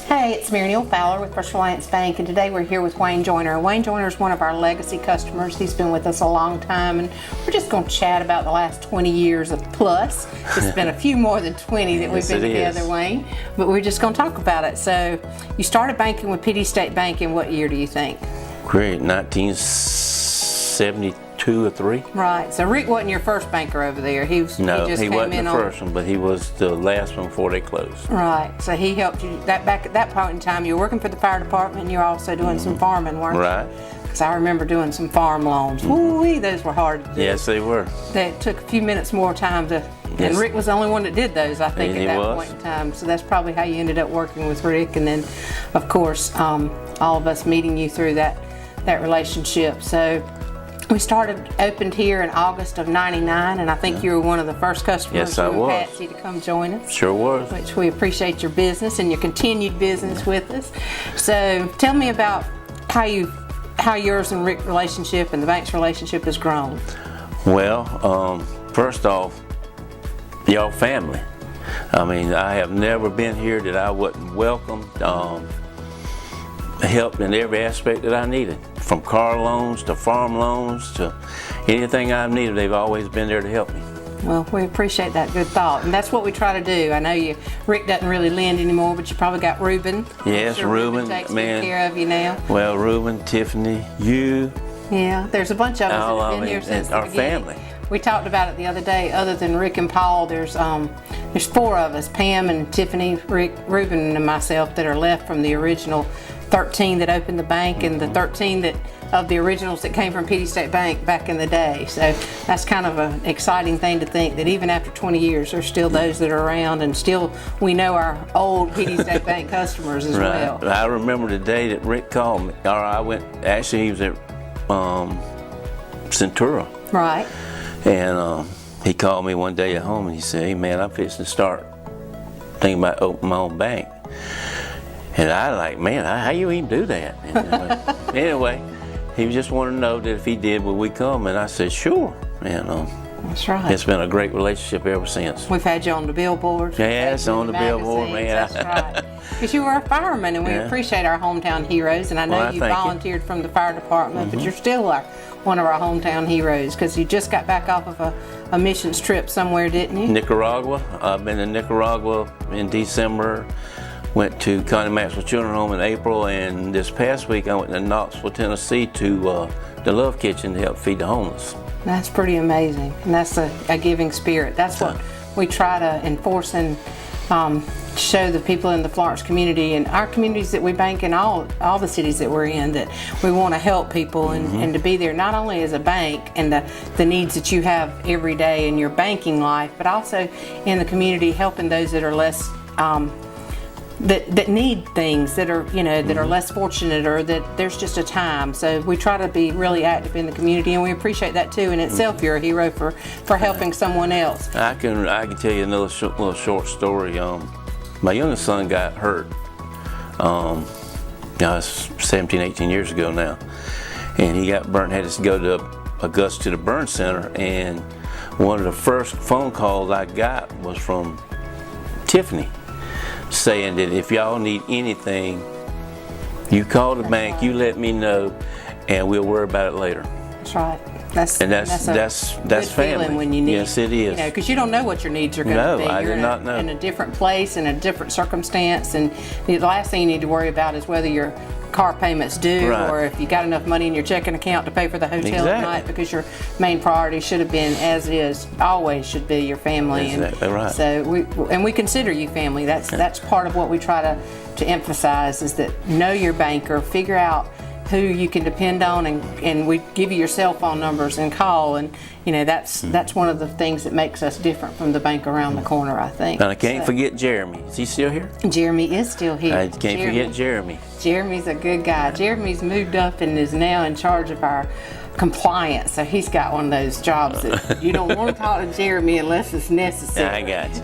Hey, it's Neale Fowler with First Reliance Bank, and today we're here with Wayne Joyner. Wayne Joyner is one of our legacy customers. He's been with us a long time, and we're just going to chat about the last 20 years of plus. It's been a few more than 20 that we've been together, Wayne, but we're just going to talk about it. So, you started banking with PD State Bank in what year do you think? Great, 1972 or 3. Right. So Rick wasn't your first banker over there. He wasn't the first one, but he was the last one before they closed. Right. So he helped you back at that point in time. You were working for the fire department, and you were also doing some farming, weren't you? Right. Because I remember doing some farm loans. Ooh-wee, those were hard to do. Yes, they were. They took a few minutes more time to. And Rick was the only one that did those, I think, at that point in time. So that's probably how you ended up working with Rick, and then, of course, all of us meeting you through that relationship. So. We opened here in August of '99, and I think you were one of the first customers Patsy to come join us. Sure was. Which we appreciate your business and your continued business with us. So tell me about how yours and Rick's relationship and the bank's relationship has grown. Well, first off, y'all family. I mean, I have never been here that I wasn't welcomed. Helped in every aspect that I needed, from car loans to farm loans to anything I've needed. They've always been there to help me. Well, we appreciate that good thought, and that's what we try to do. I know Rick doesn't really lend anymore, but you probably got Reuben. Yes, Reuben takes good care of you now. Well, Reuben, Tiffany, you. Yeah, there's a bunch of us that have been here since our the beginning. family. We talked about it the other day. Other than Rick and Paul, there's 4 of us: Pam and Tiffany, Rick, Reuben, and myself that are left from the original 13 that opened the bank, and the 13 of the originals that came from PD State Bank back in the day. So that's kind of an exciting thing to think that even after 20 years, there's still those that are around, and still we know our old PD State Bank customers as well. I remember the day that Rick called me, or he was at Centura. Right. And he called me one day at home, and he said, "Hey man, I'm fixing to start thinking about opening my own bank." And I like, man, how you even do that? Anyway, he just wanted to know that if he did, would we come? And I said, sure. And that's right. It's been a great relationship ever since. We've had you on the billboards. Yeah, it's on the billboard, man. That's right. Because you were a fireman, and we appreciate our hometown heroes. And I know you volunteered from the fire department, but you're still one of our hometown heroes, because you just got back off of a missions trip somewhere, didn't you? Nicaragua. I've been in Nicaragua in December. Went to Connie Maxwell Children's Home in April, and this past week I went to Knoxville, Tennessee to the Love Kitchen to help feed the homeless. That's pretty amazing, and that's a giving spirit. That's what we try to enforce and show the people in the Florence community and our communities that we bank in, all the cities that we're in, that we want to help people and to be there not only as a bank and the needs that you have every day in your banking life, but also in the community helping those that are less that need things, that are that are less fortunate, or that there's just a time. So we try to be really active in the community, and we appreciate that too. In itself, you're a hero for helping someone else. I can tell you another little short story. My youngest son got hurt. It's 17, 18 years ago now, and he got burnt. Had to go to Augusta to the burn center, and one of the first phone calls I got was from Tiffany, saying that if y'all need anything, you call the bank, you let me know, and we'll worry about it later. That's right. That's good family. When you need, yes, it is. Because you don't know what your needs are going to be. No, I did not know. In a different place, in a different circumstance, and the last thing you need to worry about is whether your car payments due, or if you got enough money in your checking account to pay for the hotel at night, because your main priority should have been, as is, always should be your family. Exactly right. So we consider you family. That's part of what we try to emphasize, is that know your banker, figure out who you can depend on, and we give you your cell phone numbers and call, and that's one of the things that makes us different from the bank around the corner, I think. And I can't forget Jeremy. Is he still here? Jeremy is still here. I can't forget Jeremy. Jeremy's a good guy. Jeremy's moved up and is now in charge of our compliance, so he's got one of those jobs that you don't want to talk to Jeremy unless it's necessary. I got you.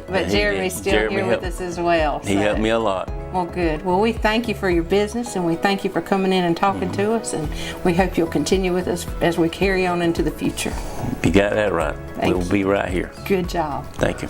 But Jeremy's still here with us as well. He helped me a lot. Well, good. Well, we thank you for your business, and we thank you for coming in and talking to us, and we hope you'll continue with us as we carry on into the future. You got that right. We'll be right here. Good job. Thank you.